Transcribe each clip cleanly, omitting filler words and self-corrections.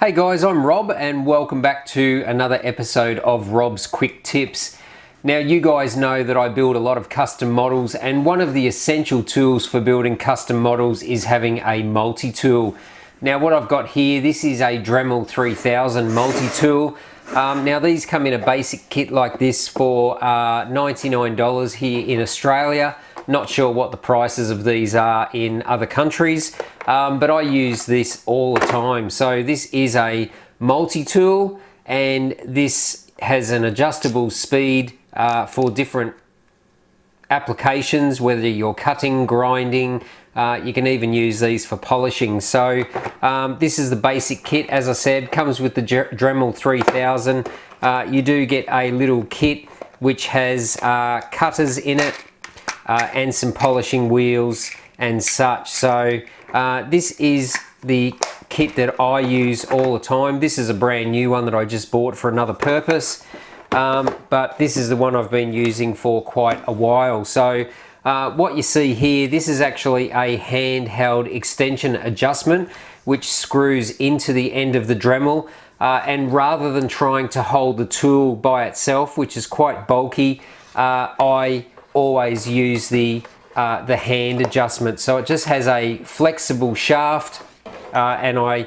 Hey guys, I'm Rob and welcome back to another episode of Rob's Quick Tips. Now you guys know that I build a lot of custom models, and one of the essential tools for building custom models is having a multi-tool. Now what I've got here, this is a Dremel 3000 multi-tool. Now these come in a basic kit like this for $99 here in Australia. Not sure what the prices of these are in other countries, but I use this all the time. So this is a multi-tool, and this has an adjustable speed for different applications, whether you're cutting, grinding, you can even use these for polishing. So this is the basic kit. As I said, comes with the Dremel 3000. You do get a little kit which has cutters in it, and some polishing wheels and such. So this is the kit that I use all the time. This is a brand new one that I just bought for another purpose, but this is the one I've been using for quite a while. So what you see here, this is actually a handheld extension adjustment which screws into the end of the Dremel, and rather than trying to hold the tool by itself, which is quite bulky, I always use the hand adjustment. So it just has a flexible shaft, and I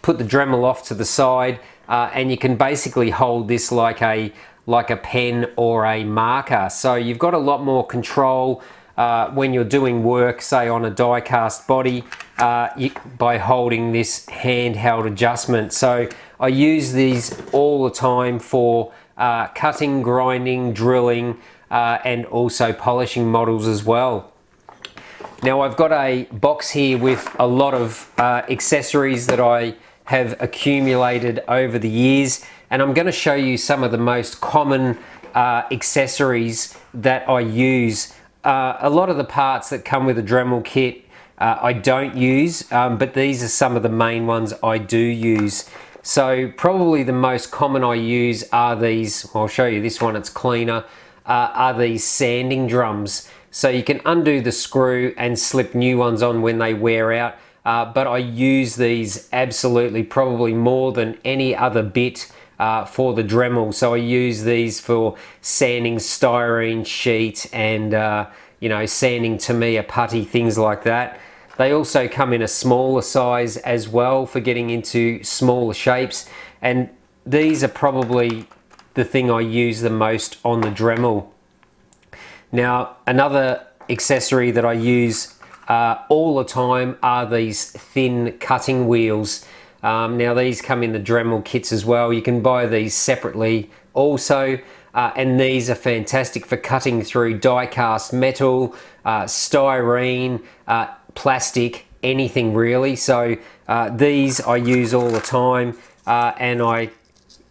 put the Dremel off to the side, and you can basically hold this like a pen or a marker. So you've got a lot more control when you're doing work, say on a die cast body, by holding this handheld adjustment. So I use these all the time for cutting, grinding, drilling, and also polishing models as well. Now I've got a box here with a lot of accessories that I have accumulated over the years, and I'm going to show you some of the most common accessories that I use. A lot of the parts that come with a Dremel kit I don't use, but these are some of the main ones I do use. So probably the most common I use are these. I'll show you this one, it's cleaner. Are these sanding drums. So you can undo the screw and slip new ones on when they wear out, but I use these absolutely probably more than any other bit for the Dremel. So I use these for sanding styrene sheet and you know, sanding Tamiya putty, things like that. They also come in a smaller size as well for getting into smaller shapes, and these are probably the thing I use the most on the Dremel. Now another accessory that I use all the time are these thin cutting wheels. Now these come in the Dremel kits as well. You can buy these separately also, and these are fantastic for cutting through die cast metal, styrene, plastic, anything really. So these I use all the time, and I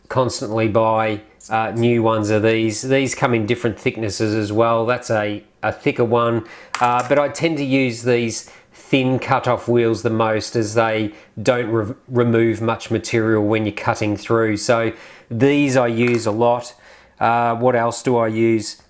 constantly buy new ones of these. These come in different thicknesses as well. That's a thicker one, but I tend to use these thin cut-off wheels the most, as they don't remove much material when you're cutting through. So these I use a lot. What else do I use?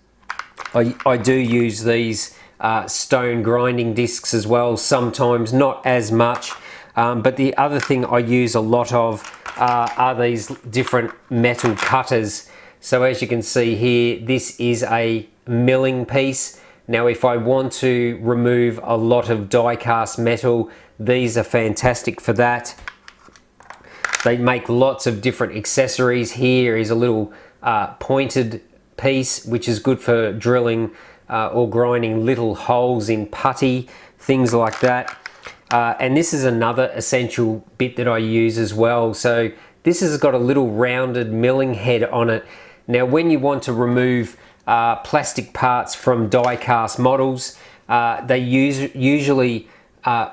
I do use these stone grinding discs as well, sometimes, not as much. But the other thing I use a lot of are these different metal cutters. So as you can see here, this is a milling piece. Now if I want to remove a lot of die cast metal, these are fantastic for that. They make lots of different accessories. Here is a little pointed piece which is good for drilling or grinding little holes in putty, things like that. And this is another essential bit that I use as well. So this has got a little rounded milling head on it. Now when you want to remove plastic parts from die cast models, they usually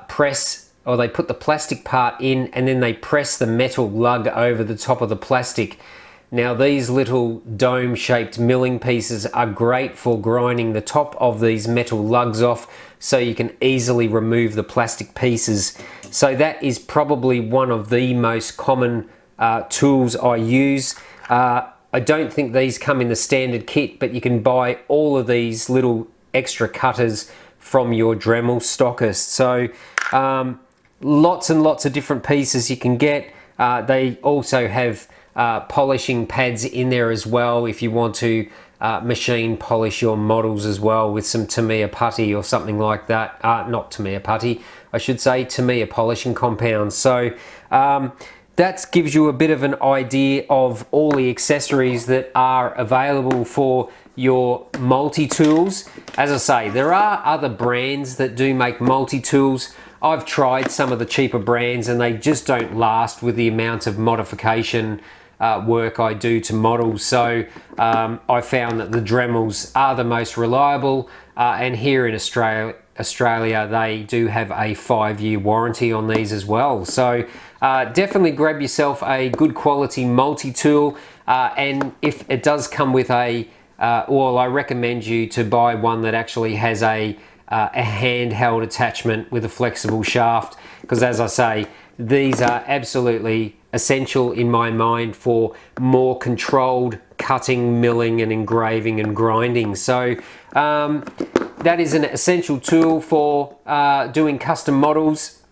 press, or they put the plastic part in and then they press the metal lug over the top of the plastic. Now these little dome shaped milling pieces are great for grinding the top of these metal lugs off, so you can easily remove the plastic pieces. So that is probably one of the most common tools I use. I don't think these come in the standard kit, but you can buy all of these little extra cutters from your Dremel stockist. So lots and lots of different pieces you can get. they also have polishing pads in there as well if you want to machine polish your models as well with some Tamiya putty or something like that. Not Tamiya putty, I should say Tamiya polishing compound. So that gives you a bit of an idea of all the accessories that are available for your multi-tools. As I say, there are other brands that do make multi-tools. I've tried some of the cheaper brands and they just don't last with the amount of modification work I do to models. So I found that the Dremels are the most reliable, and here in Australia they do have a 5-year warranty on these as well. So definitely grab yourself a good quality multi-tool, and if it does come with a well, I recommend you to buy one that actually has a handheld attachment with a flexible shaft, because as I say, these are absolutely essential in my mind for more controlled cutting, milling and engraving and grinding. So that is an essential tool for doing custom models,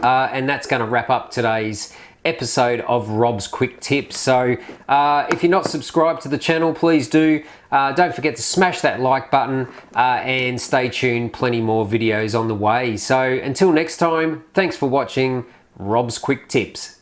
and that's going to wrap up today's episode of Rob's Quick Tips. So if you're not subscribed to the channel, please do. Don't forget to smash that like button, and stay tuned, plenty more videos on the way. So until next time, thanks for watching Rob's Quick Tips.